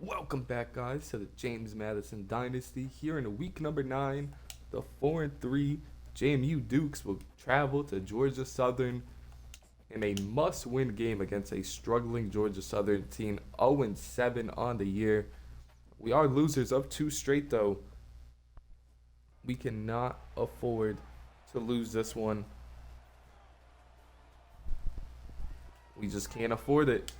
Welcome back, guys, to the James Madison Dynasty. Here in week number 9, the 4-3 JMU Dukes will travel to Georgia Southern in a must-win game against a struggling Georgia Southern team, 0-7 on the year. We are losers of 2 straight, though. We cannot afford to lose this one. We just can't afford it.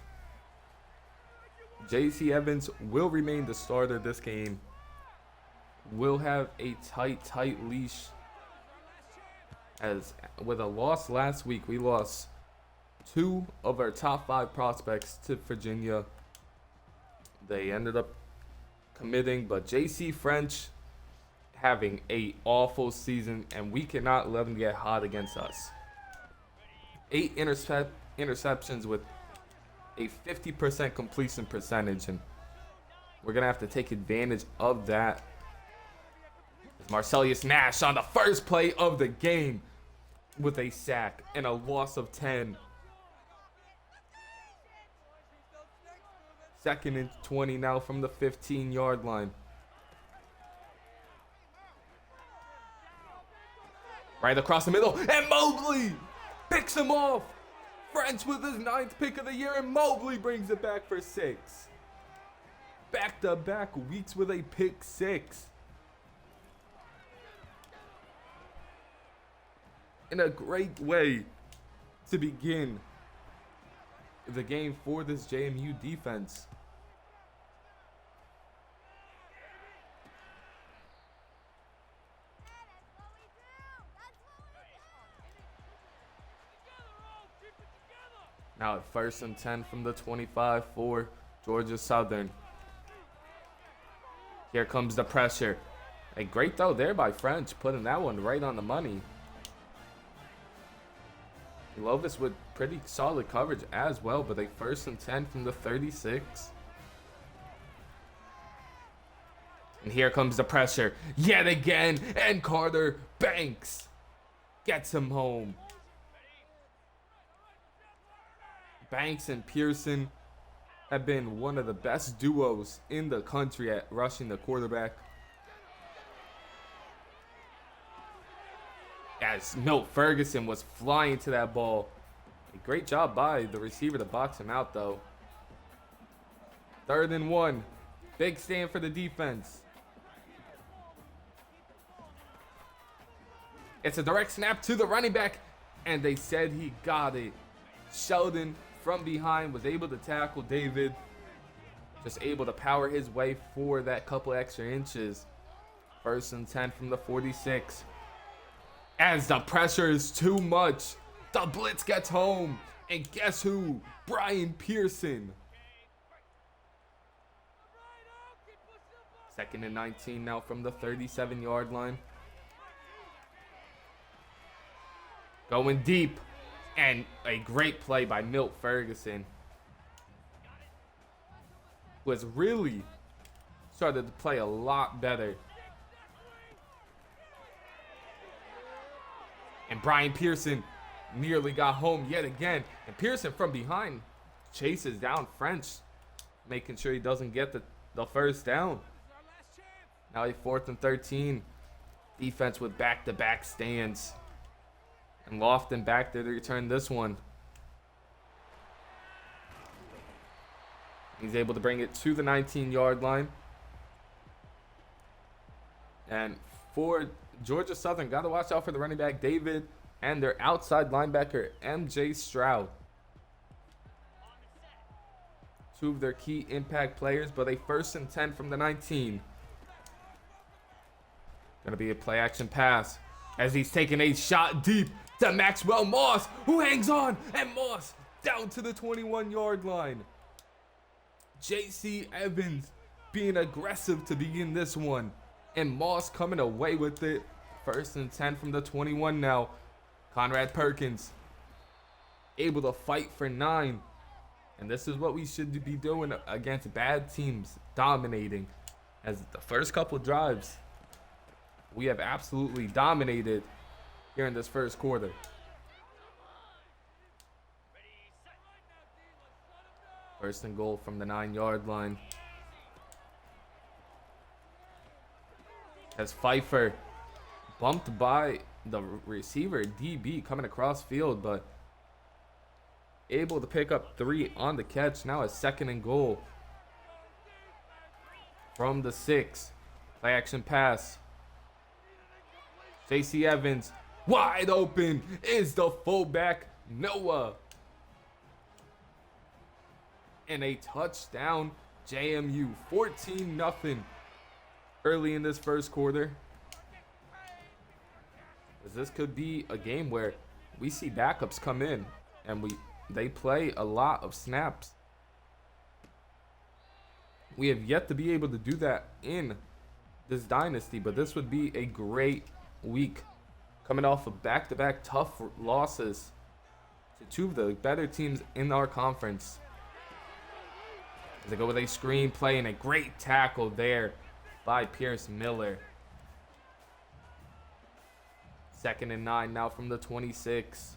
J.C. Evans will remain the starter this game. Will have a tight leash. As with a loss last week, we lost 2 of our top 5 prospects to Virginia. They ended up committing, but J.C. French having an awful season, and we cannot let him get hot against us. 8 interceptions with a 50% completion percentage, and we're gonna have to take advantage of that. It's Marcellus Nash on the first play of the game with a sack and a loss of 10. 2nd and 20 now from the 15-yard line. Right across the middle, and Mobley picks him off. French with his 9th pick of the year, and Mobley brings it back for 6. Back-to-back weeks with a pick 6. And a great way to begin the game for this JMU defense. Now at 1st and 10 from the 25 for Georgia Southern. Here comes the pressure. A great throw there by French, putting that one right on the money. Lovis with pretty solid coverage as well, but a 1st and 10 from the 36. And here comes the pressure yet again, and Carter Banks gets him home. Banks and Pearson have been one of the best duos in the country at rushing the quarterback. As Milt Ferguson was flying to that ball. A great job by the receiver to box him out, though. 3rd and 1. Big stand for the defense. It's a direct snap to the running back, and they said he got it. Sheldon from behind was able to tackle David. Just able to power his way for that couple extra inches. 1st and 10 from the 46. As the pressure is too much, the blitz gets home. And guess who? Brian Pearson. 2nd and 19 now from the 37-yard line. Going deep. And a great play by Milt Ferguson. Was really started to play a lot better. And Brian Pearson nearly got home yet again. And Pearson from behind chases down French, making sure he doesn't get the first down. Now a 4th and 13. Defense with back-to-back stands. And Lofton back there to return this one. He's able to bring it to the 19-yard line. And for Georgia Southern, got to watch out for the running back David and their outside linebacker MJ Stroud. 2 of their key impact players, but a 1st and 10 from the 19. Gonna be a play action pass as he's taking a shot deep to Maxwell Moss, who hangs on, and Moss down to the 21-yard line. J.C. Evans being aggressive to begin this one, and Moss coming away with it. 1st and 10 from the 21 now. Conrad Perkins able to fight for 9. And this is what we should be doing against bad teams, dominating. As the first couple drives, we have absolutely dominated here in this first quarter. 1st and goal from the 9-yard line. As Pfeiffer bumped by the receiver DB coming across field, but able to pick up 3 on the catch. Now a 2nd and goal from the 6. Play action pass. JC Evans wide open is the fullback Noah. And a touchdown JMU, 14-0 early in this first quarter. As this could be a game where we see backups come in and they play a lot of snaps. We have yet to be able to do that in this dynasty, but this would be a great week coming off of back-to-back tough losses to 2 of the better teams in our conference. As they go with a screen play and a great tackle there by Pierce Miller. 2nd and 9 now from the 26.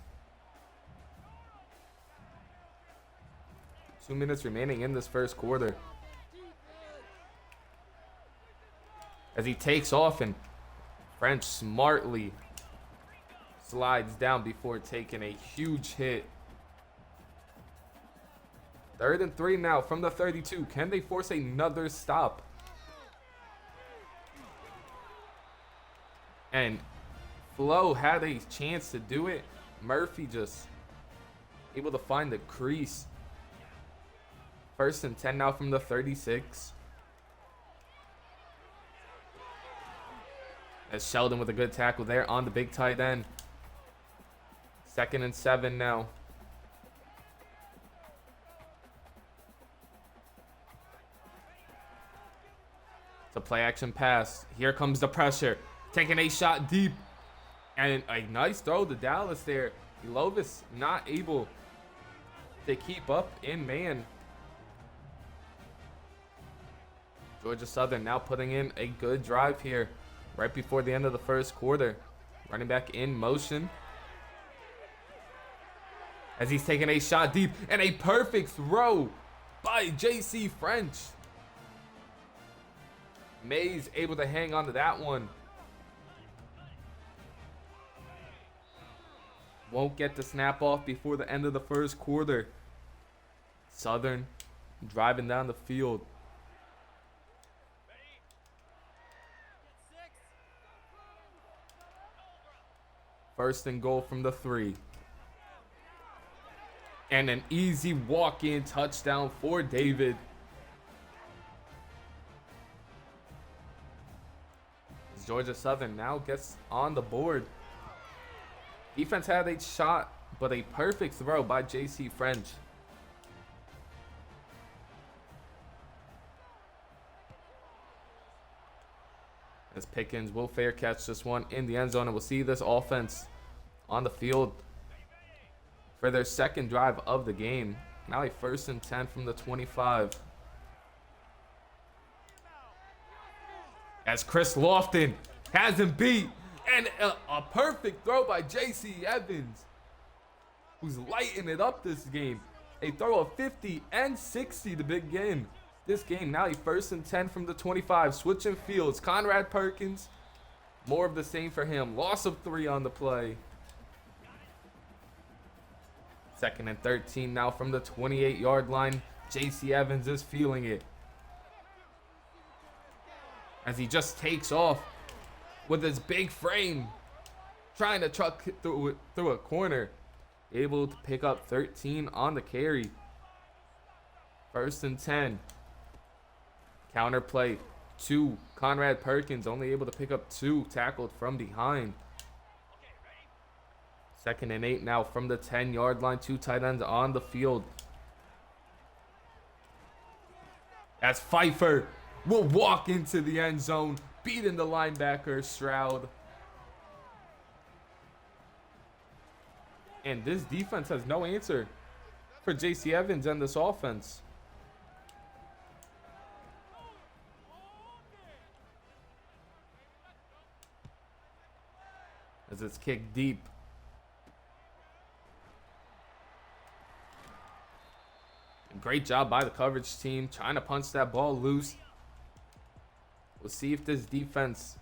2 minutes remaining in this first quarter. As he takes off and French smartly slides down before taking a huge hit. 3rd and 3 now from the 32. Can they force another stop? And Flo had a chance to do it. Murphy just able to find the crease. 1st and 10 now from the 36. As Sheldon with a good tackle there on the big tight end. 2nd and 7 now. It's a play action pass. Here comes the pressure. Taking a shot deep. And a nice throw to Dallas there. Lovis not able to keep up in man. Georgia Southern now putting in a good drive here right before the end of the first quarter. Running back in motion. As he's taking a shot deep and a perfect throw by JC French. Mays able to hang on to that one. Won't get the snap off before the end of the first quarter. Southern driving down the field. First and goal from the 3. And an easy walk-in touchdown for David. As Georgia Southern now gets on the board. Defense had a shot, but a perfect throw by JC French. As Pickens will fair catch this one in the end zone, and we'll see this offense on the field for their 2nd drive of the game. Now a 1st and 10 from the 25. As Chris Lofton has him beat, and a perfect throw by JC Evans, who's lighting it up this game. A throw of 50 and 60 to begin this game. Now a 1st and 10 from the 25. Switching fields. Conrad Perkins. More of the same for him. Loss of 3 on the play. 2nd and 13 now from the 28-yard line. JC Evans is feeling it. As he just takes off with his big frame. Trying to truck through a corner. Able to pick up 13 on the carry. 1st and 10. Counter play to Conrad Perkins. Only able to pick up 2. Tackled from behind. 2nd and 8 now from the 10-yard line. 2 tight ends on the field. As Pfeiffer will walk into the end zone, beating the linebacker Stroud. And this defense has no answer for JC Evans and this offense. As it's kicked deep. Great job by the coverage team trying to punch that ball loose. We'll see if this defense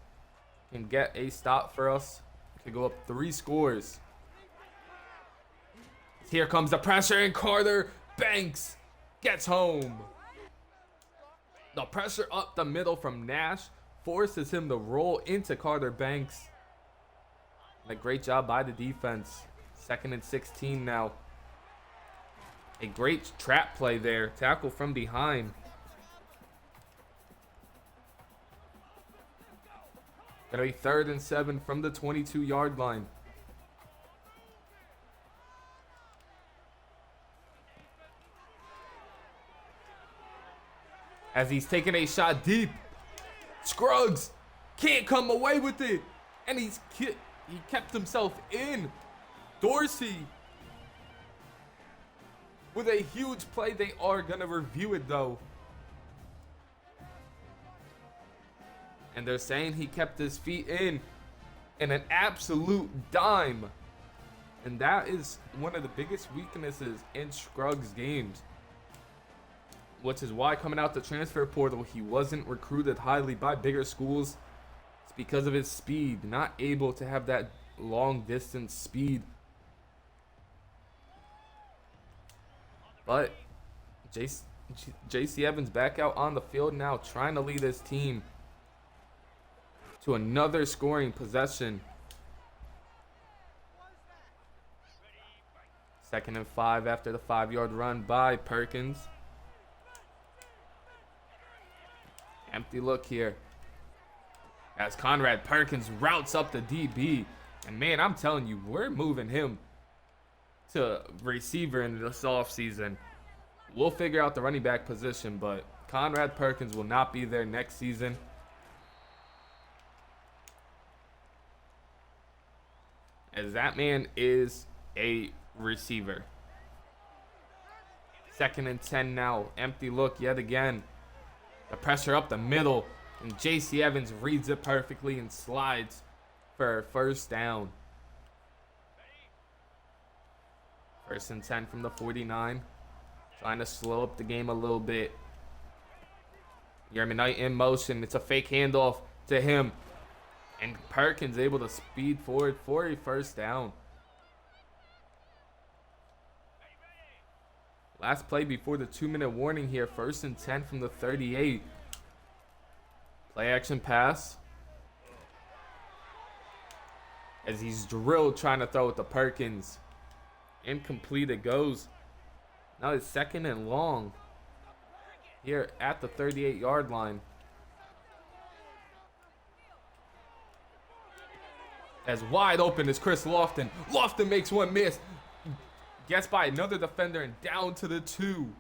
can get a stop for us. Could go up 3 scores. Here comes the pressure, and Carter Banks gets home. The pressure up the middle from Nash forces him to roll into Carter Banks. And a great job by the defense. 2nd and 16 now. A great trap play there. Tackle from behind. Gonna be 3rd and 7 from the 22-yard line. As he's taking a shot deep, Scruggs can't come away with it, and he kept himself in. Dorsey with a huge play. They are gonna review it though, and they're saying he kept his feet in an absolute dime, and that is one of the biggest weaknesses in Scruggs' games. Which is why coming out the transfer portal, he wasn't recruited highly by bigger schools. It's because of his speed, not able to have that long distance speed. But JC Evans back out on the field now, trying to lead his team to another scoring possession. 2nd and 5 after the 5-yard run by Perkins. Empty look here as Conrad Perkins routes up the DB. And man, I'm telling you, we're moving him to receiver in this offseason. We'll figure out the running back position, but Conrad Perkins will not be there next season. As that man is a receiver. 2nd and 10 now. Empty look yet again. The pressure up the middle, and JC Evans reads it perfectly and slides for a 1st down. 1st and 10 from the 49. Trying to slow up the game a little bit. Yerman Knight in motion. It's a fake handoff to him. And Perkins able to speed forward for a 1st down. Last play before the 2-minute warning here. 1st and 10 from the 38. Play action pass. As he's drilled trying to throw it to Perkins. Incomplete it goes. Now it's 2nd and long. Here at the 38-yard line. As wide open is Chris Lofton. Lofton makes one miss. Gets by another defender and down to the 2.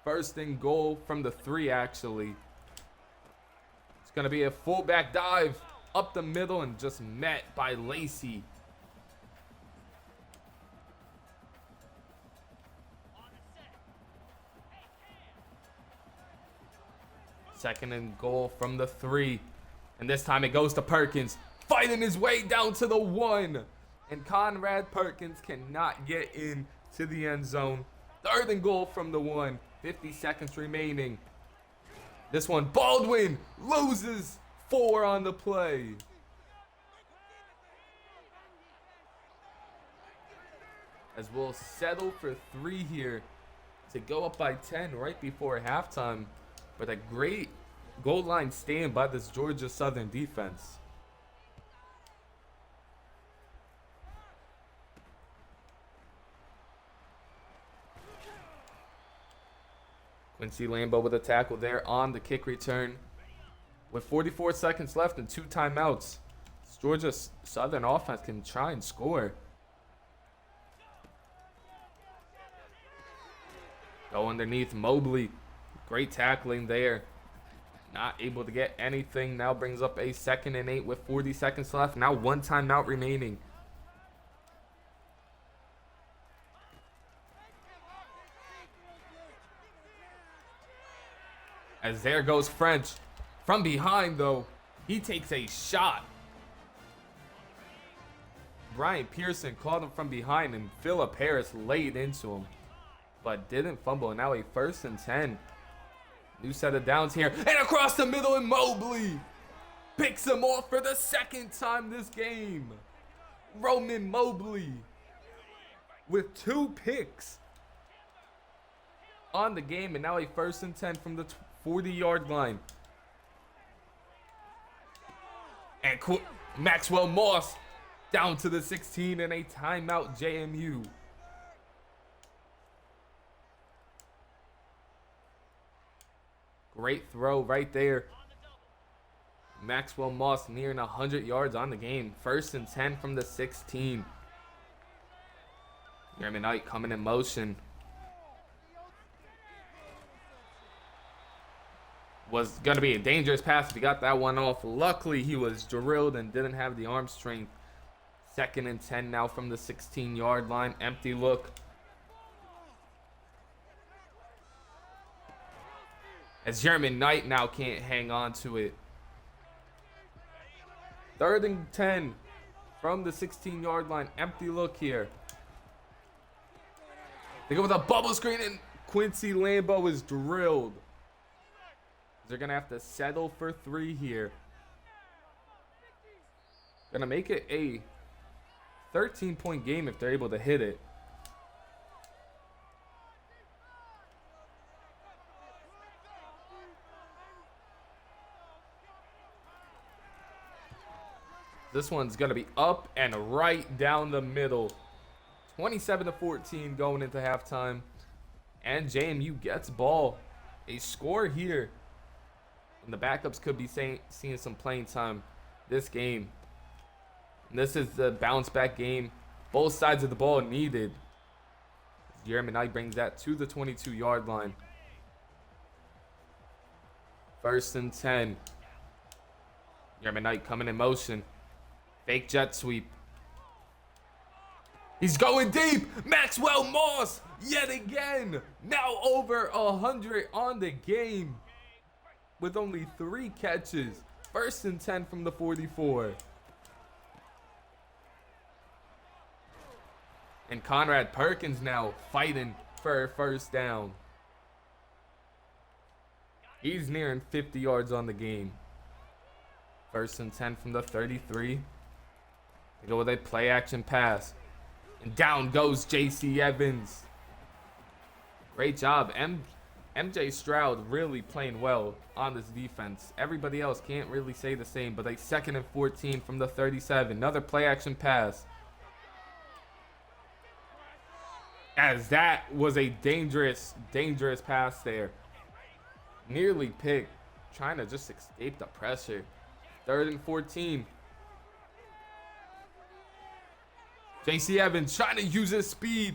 1st and goal from the 3 actually. It's going to be a fullback dive up the middle and just met by Lacey. Second and goal from the 3. And this time it goes to Perkins. Fighting his way down to the 1. And Conrad Perkins cannot get into the end zone. 3rd and goal from the 1. 50 seconds remaining. This one, Baldwin loses 4 on the play. As we'll settle for 3 here to go up by 10 right before halftime. But a great goal line stand by this Georgia Southern defense. Quincy Lambeau with a tackle there on the kick return. With 44 seconds left and 2 timeouts, Georgia Southern offense can try and score. Go underneath Mobley. Great tackling there. Not able to get anything. Now brings up a 2nd and 8 with 40 seconds left. Now 1 timeout remaining. As there goes French. From behind, though, he takes a shot. Brian Pearson caught him from behind, and Phillip Harris laid into him, but didn't fumble. Now a 1st and 10. New set of downs here. And across the middle, and Mobley picks him off for the second time this game. Roman Mobley with 2 picks on the game. And now a 1st and 10 from the 40-yard line. And Maxwell Moss down to the 16 and a timeout, JMU. Great throw right there. Maxwell Moss nearing 100 yards on the game. 1st and 10 from the 16. Jeremy Knight coming in motion. Was going to be a dangerous pass if he got that one off. Luckily, he was drilled and didn't have the arm strength. 2nd and 10 now from the 16-yard line. Empty look. As Jeremy Knight now can't hang on to it. 3rd and 10 from the 16-yard line. Empty look here. They go with a bubble screen, and Quincy Lambeau is drilled. They're going to have to settle for 3 here. Going to make it a 13-point game if they're able to hit it. This one's going to be up and right down the middle. 27-14 going into halftime. And JMU gets ball. A score here. And the backups could be seeing some playing time this game. And this is the bounce back game. Both sides of the ball needed. Jeremy Knight brings that to the 22-yard line. 1st and 10. Jeremy Knight coming in motion. Fake jet sweep. He's going deep. Maxwell Moss yet again. Now over 100 on the game. With only 3 catches. 1st and 10 from the 44. And Conrad Perkins now fighting for a 1st down. He's nearing 50 yards on the game. 1st and 10 from the 33. They go with a play action pass. And down goes J.C. Evans. Great job. MJ Stroud really playing well on this defense. Everybody else can't really say the same, but a 2nd and 14 from the 37. Another play action pass. As that was a dangerous pass there. Nearly picked. Trying to just escape the pressure. 3rd and 14. J.C. Evans trying to use his speed.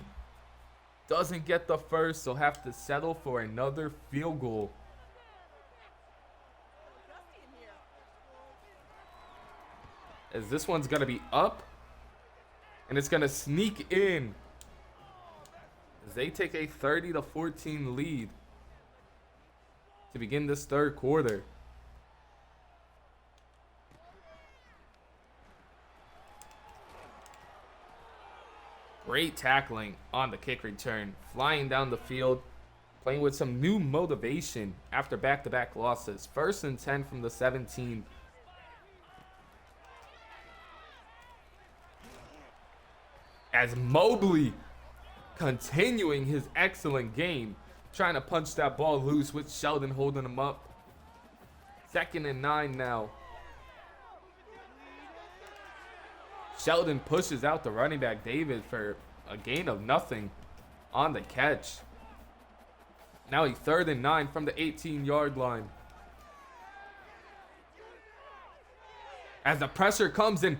Doesn't get the first, so have to settle for another field goal. As this one's going to be up. And it's going to sneak in. As they take a 30-14 lead. To begin this 3rd quarter. Great tackling on the kick return. Flying down the field. Playing with some new motivation after back-to-back losses. 1st and 10 from the 17. As Mobley continuing his excellent game. Trying to punch that ball loose with Sheldon holding him up. 2nd and 9 now. Sheldon pushes out the running back David for a gain of nothing on the catch. Now a 3rd and 9 from the 18-yard line. As the pressure comes in,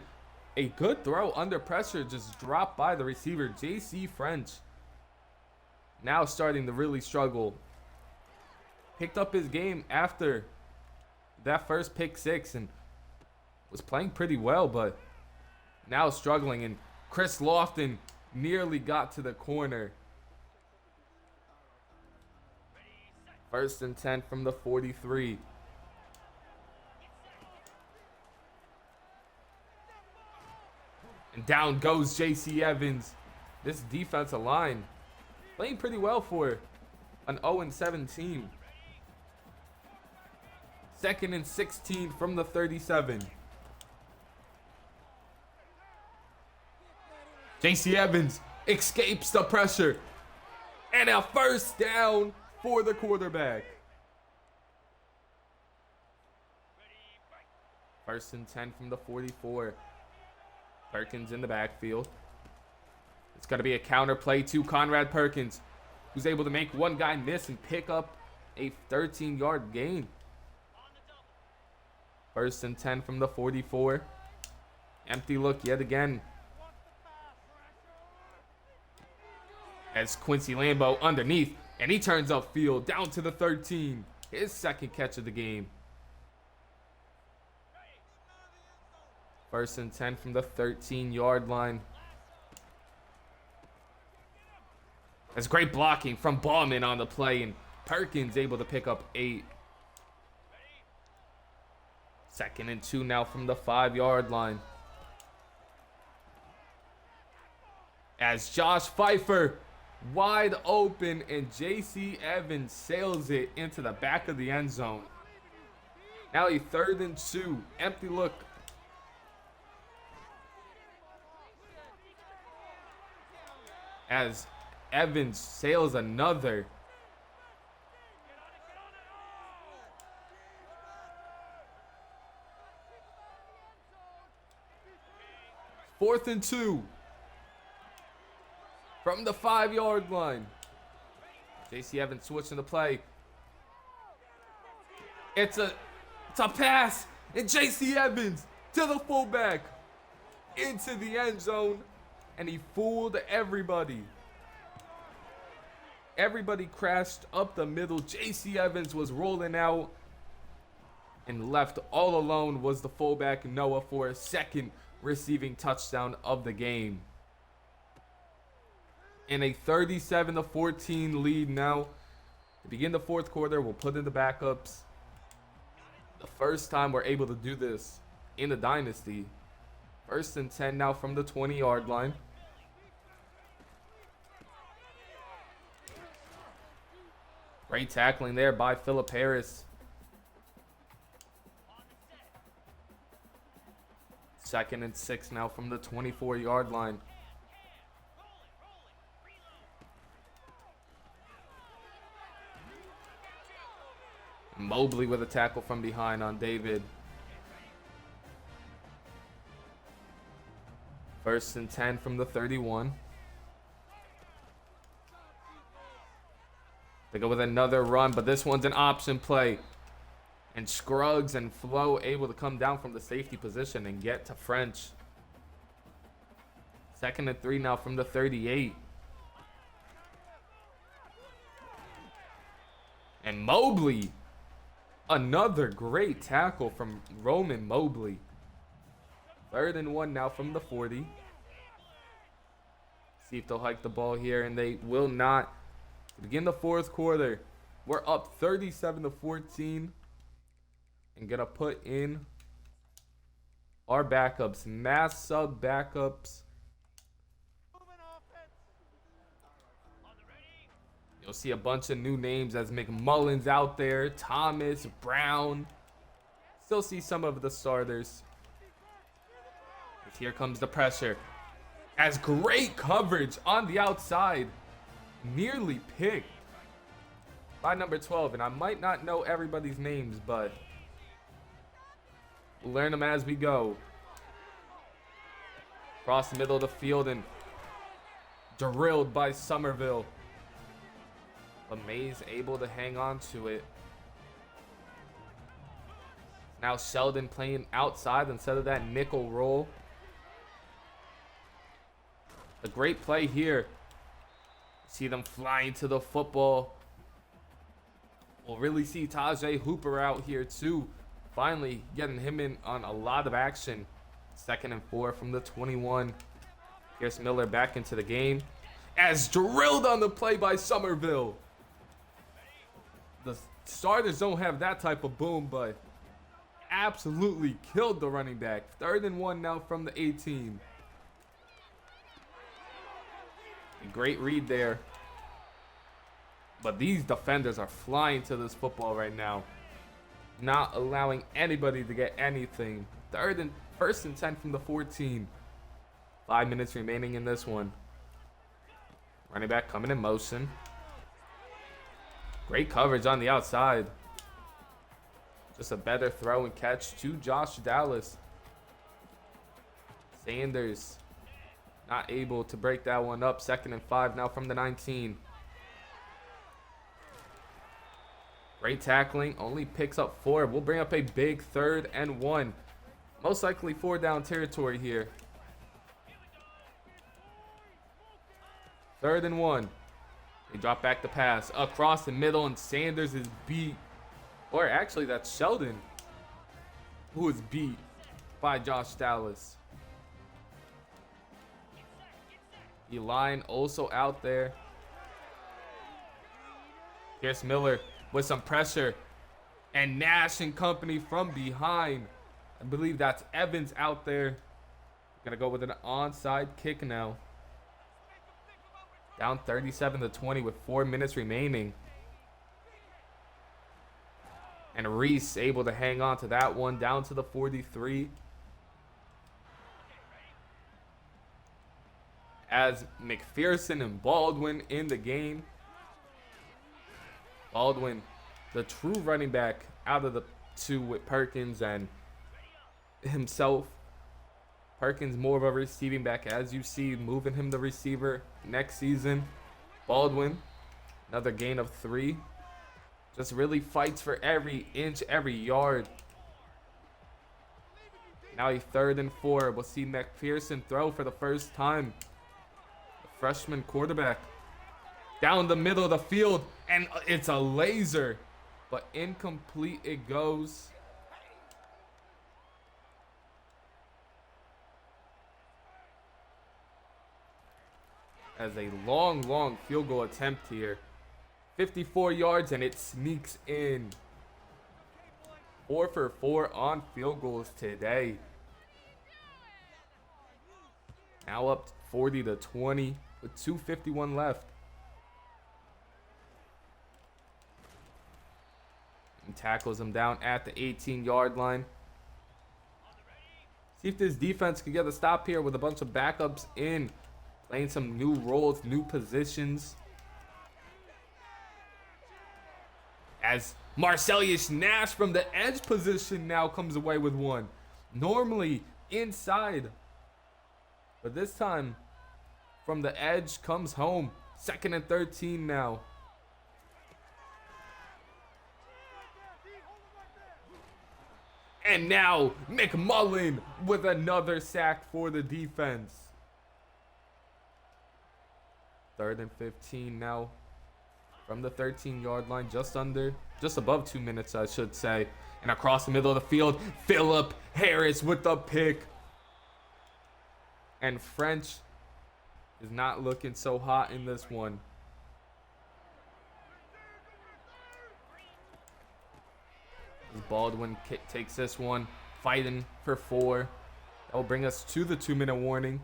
a good throw under pressure just dropped by the receiver, J.C. French. Now starting to really struggle. Picked up his game after that first pick 6 and was playing pretty well, but now struggling. And Chris Lofton nearly got to the corner. 1st and 10 from the 43. And down goes J.C. Evans. This defensive line playing pretty well for an 0-7 team. Second and 16 from the 37. JC Evans escapes the pressure. And a first down for the quarterback. First and 10 from the 44. Perkins in the backfield. It's going to be a counter play to Conrad Perkins, who's able to make one guy miss and pick up a 13-yard gain. First and 10 from the 44. Empty look yet again. As Quincy Lambeau underneath, and he turns upfield down to the 13. His second catch of the game. First and 10 from the 13-yard line. That's great blocking from Ballman on the play, and Perkins able to pick up 8. Second and 2 now from the 5-yard line. As Josh Pfeiffer wide open, and JC Evans sails it into the back of the end zone. Now a 3rd and 2. Empty look. As Evans sails another. Fourth and 2. From the 5-yard line. JC Evans switching the play. It's a pass. And JC Evans to the fullback. Into the end zone. And he fooled everybody. Everybody crashed up the middle. JC Evans was rolling out. And left all alone was the fullback Noah for a second receiving touchdown of the game. In a 37-14 lead now. To begin the fourth quarter, we'll put in the backups. The first time we're able to do this in the dynasty. First and 10 now from the 20-yard line. Great tackling there by Philip Harris. Second and 6 now from the 24-yard line. Mobley with a tackle from behind on David. First and 10 from the 31. They go with another run, but this one's an option play. And Scruggs and Flo able to come down from the safety position and get to French. Second and 3 now from the 38. And Mobley. Another great tackle from Roman Mobley. Third and 1 now from the 40. See if they'll hike the ball here, and they will not. To begin the fourth quarter, we're up 37-14. And gonna put in our backups. Mass sub backups. You'll see a bunch of new names as McMullen's out there. Thomas, Brown. Still see some of the starters. Here comes the pressure. As great coverage on the outside. Nearly picked by number 12. And I might not know everybody's names, but we'll learn them as we go. Across the middle of the field and drilled by Somerville. But Mays able to hang on to it. Now Sheldon playing outside instead of that nickel roll. A great play here. See them flying to the football. We'll really see Tajay Hooper out here too. Finally getting him in on a lot of action. Second and 4 from the 21. Pierce Miller back into the game. As drilled on the play by Somerville. The starters don't have that type of boom, but absolutely killed the running back. Third and 1 now from the 18. A great read there. But these defenders are flying to this football right now. not allowing anybody to get anything. First and 10 from the 14. 5 minutes remaining in this one. Running back coming in motion. Great coverage on the outside. Just a better throw and catch to Josh Dallas. Sanders not able to break that one up. 2nd and 5 now from the 19. Great tackling. Only picks up 4. We'll bring up a big 3rd and 1. Most likely 4 down territory here. 3rd and 1. They drop back the pass across the middle, and Sanders is beat. Or actually, that's Sheldon who is beat by Josh Dallas. Line also out there. Pierce Miller with some pressure, and Nash and company from behind. I believe that's Evans out there. Gonna go with an onside kick now. Down 37-20 with 4 minutes remaining. And Reese able to hang on to that one down to the 43. As McPherson and Baldwin in the game. Baldwin, the true running back out of the two with Perkins and himself. Perkins more of a receiving back, as you see, moving him the receiver next season. Baldwin, another gain of 3. Just really fights for every inch, every yard. Now a 3rd and 4. We'll see McPherson throw for the first time. Freshman quarterback down the middle of the field, and it's a laser, but incomplete it goes. As a long field goal attempt here. 54 yards, and it sneaks in. 4 for 4 on field goals today. Now up 40-20 with 2:51 left. And tackles him down at the 18-yard line. See if this defense can get a stop here with a bunch of backups in. Playing some new roles, new positions. As Marcellus Nash from the edge position now comes away with one. Normally inside, but this time from the edge comes home. 2nd and 13 now. And now McMullen with another sack for the defense. 3rd and 15 now from the 13-yard line, just above 2 minutes, I should say. And across the middle of the field, Phillip Harris with the pick. And French is not looking so hot in this one. Baldwin takes this one, fighting for 4. That will bring us to the 2-minute warning.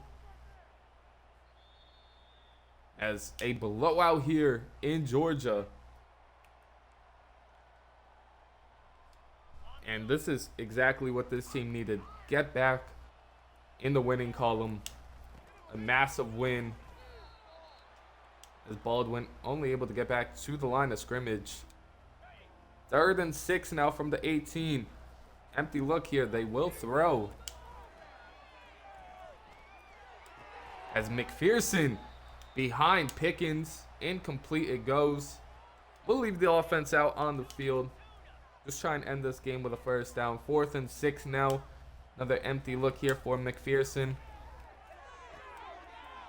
As a blowout here in Georgia. And this is exactly what this team needed. Get back in the winning column. A massive win. As Baldwin only able to get back to the line of scrimmage. 3rd and 6 now from the 18. Empty look here. They will throw. As McPherson behind Pickens. Incomplete it goes. We'll leave the offense out on the field. Just try and end this game with a first down. 4th and 6 now. Another empty look here for McPherson.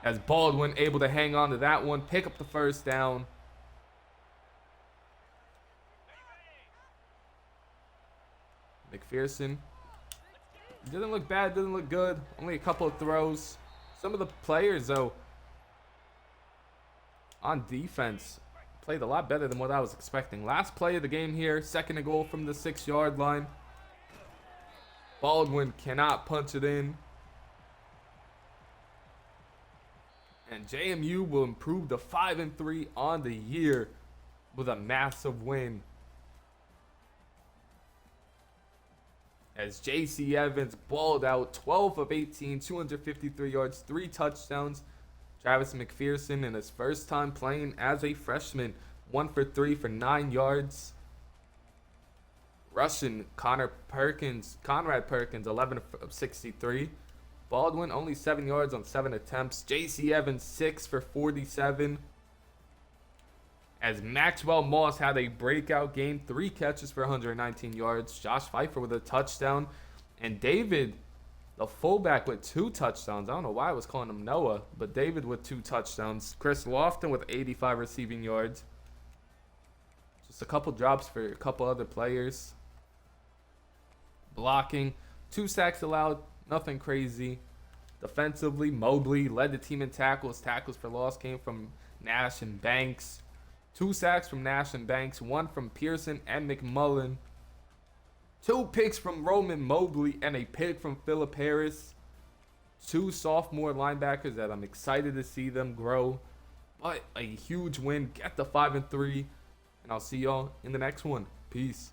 As Baldwin able to hang on to that one. Pick up the first down. McPherson didn't look bad, didn't look good. Only a couple of throws. Some of the players, though, on defense, played a lot better than what I was expecting. Last play of the game here. 2nd and goal from the 6-yard line. Baldwin cannot punch it in. And JMU will improve to 5-3 on the year with a massive win. as J.C. Evans balled out 12 of 18, 253 yards, 3 touchdowns. Travis McPherson, in his first time playing as a freshman, 1 for 3 for 9 yards. Russian Conrad Perkins, 11 of 63. Baldwin, only 7 yards on 7 attempts. J.C. Evans, 6 for 47. As Maxwell Moss had a breakout game, 3 catches for 119 yards. Josh Pfeiffer with a touchdown. And David, the fullback, with 2 touchdowns. I don't know why I was calling him Noah, but David with 2 touchdowns. Chris Lofton with 85 receiving yards. Just a couple drops for a couple other players. Blocking, 2 sacks allowed, nothing crazy. Defensively, Mobley led the team in tackles. Tackles for loss came from Nash and Banks. 2 sacks from Nash and Banks, 1 from Pearson and McMullen. 2 picks from Roman Mobley and a pick from Phillip Harris. 2 sophomore linebackers that I'm excited to see them grow. But a huge win. Get the 5-3. And I'll see y'all in the next one. Peace.